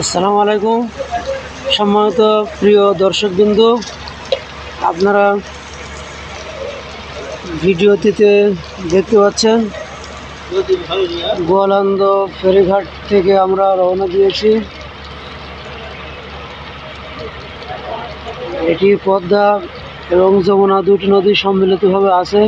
আসসালামু আলাইকুম সম্মানিত প্রিয় দর্শকবৃন্দ, আপনারা ভিডিওটিতে দেখতে পাচ্ছেন গোয়ালন্দ ফেরিঘাট থেকে আমরা রওনা দিয়েছি। এটি পদ্মা এবং যমুনা দুটি নদী সম্মিলিতভাবে আছে।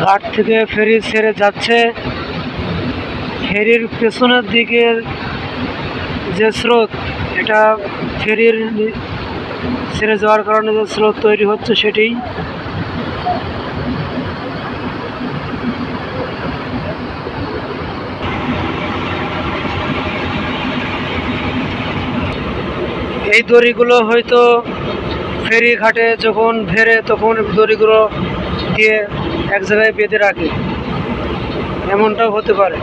ঘাট থেকে ফেরি ছেড়ে যাচ্ছে। ফেরির পেছনের দিকের যে স্রোত, এটা ফেরির ছেড়ে যাওয়ার কারণে যে স্রোত তৈরি হচ্ছে সেটি। এই দড়িগুলো হয়তো ফেরি ঘাটে যখন ভেড়ে তখন দড়িগুলো দিয়ে এক জায়গায় বেঁধে রাখে, এমনটাও হতে পারে।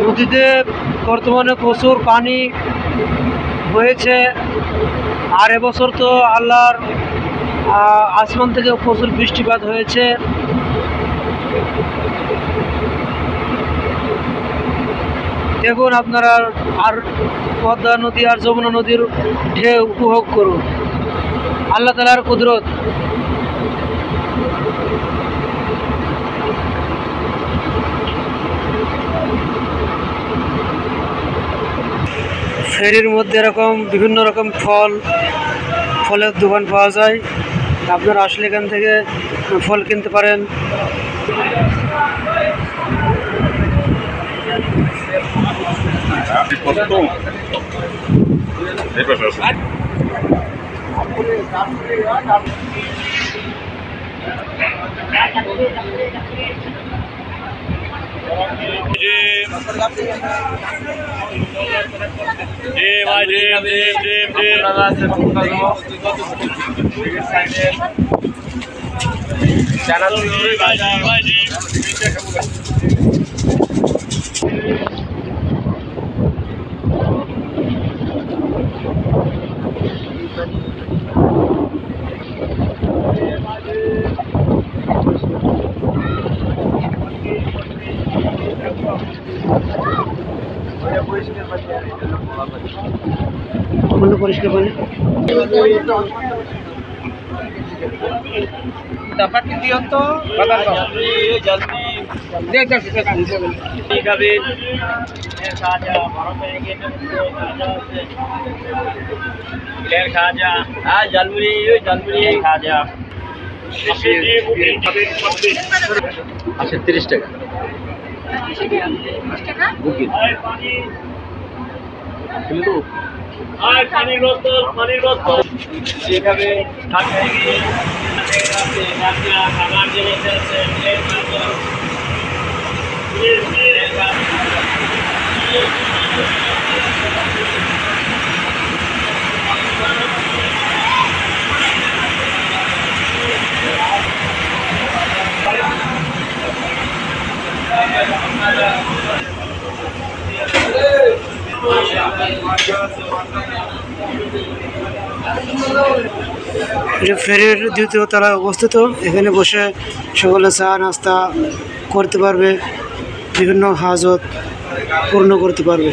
নদীতে বর্তমানে প্রচুর পানি হয়েছে, আর এবছর তো আল্লাহর আসমান থেকে প্রচুর বৃষ্টিপাত হয়েছে। দেখুন আপনারা, আর পদ্মা নদী আর যমুনা নদীর ঢেউ উপভোগ করুন, আল্লাহ তাআলার কুদরত। ফেরির মধ্যে এরকম বিভিন্ন রকম ফলের দোকান পাওয়া যায়, আপনারা আসলে এখান থেকে ফল কিনতে পারেন। পরিষ্কার পানি dapat dianto, jल्दी খাজা আর জালমুড়ি খাজা আচ্ছা 30 টাকা পানির বোতল যেভাবে খাবার জিনিস আছে এটা ফেরির দ্বিতীয় তলায় অবস্থিত। এখানে বসে সকলে চা নাস্তা করতে পারবে, বিভিন্ন হাজত পূর্ণ করতে পারবে।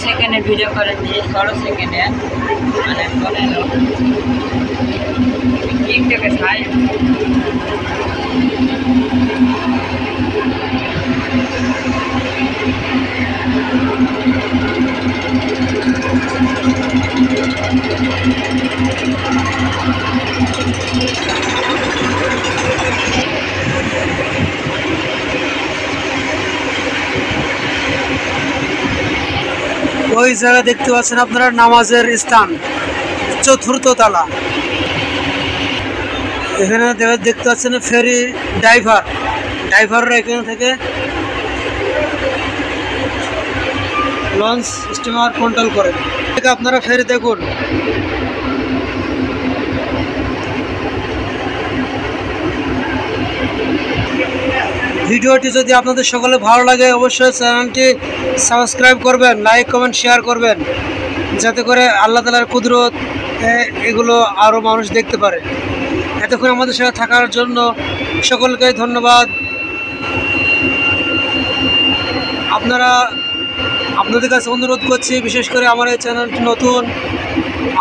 সেকেন্ডে ভিডিও করে দিয়ে 16 সেকেন্ডে মানে একটাকে খাই ওই জায়গা দেখতে পাচ্ছেন আপনারা নামাজের স্থান, চতুর্থ তলা। এখানে দেখতে পাচ্ছেন ফেরি ড্রাইভাররা এখান থেকে লঞ্চ স্টিমার কন্ট্রোল করে। আপনারা ফেরি দেখুন। ভিডিওটি যদি আপনাদের সকলে ভালো লাগে অবশ্যই চ্যানেলটি সাবস্ক্রাইব করবেন, লাইক কমেন্ট শেয়ার করবেন, যাতে করে আল্লাহ তাআলার কুদরত এগুলো আরও মানুষ দেখতে পারে। এতক্ষণ আমাদের সাথে থাকার জন্য সকলকে ধন্যবাদ। আপনাদের কাছে অনুরোধ করছি, বিশেষ করে আমার এই চ্যানেলটি নতুন,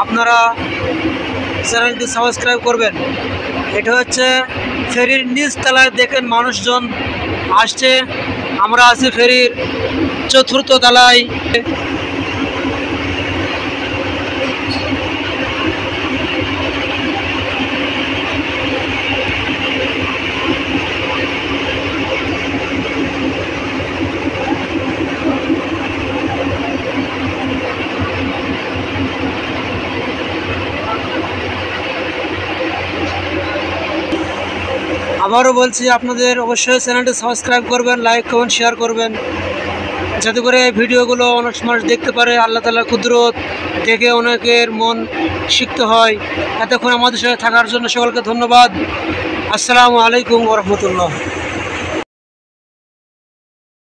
আপনারা চ্যানেলটি সাবস্ক্রাইব করবেন। এটা হচ্ছে ফেরির নিচ তলায়, দেখেন মানুষজন আসছে। আমরা আছি ফেরির চতুর্থ তলায়। আবারও বলছি, আপনাদের অবশ্যই চ্যানেলটি সাবস্ক্রাইব করবেন, লাইক কমেন্ট শেয়ার করবেন, যাতে করে এই ভিডিওগুলো অনেক মানুষ দেখতে পারে। আল্লাহ তাআলার কুদরত দেখে অনেকের মন শিখতে হয়। এতক্ষণ আমাদের সাথে থাকার জন্য সকলকে ধন্যবাদ। আসসালামু আলাইকুম ওয়া রাহমাতুল্লাহ।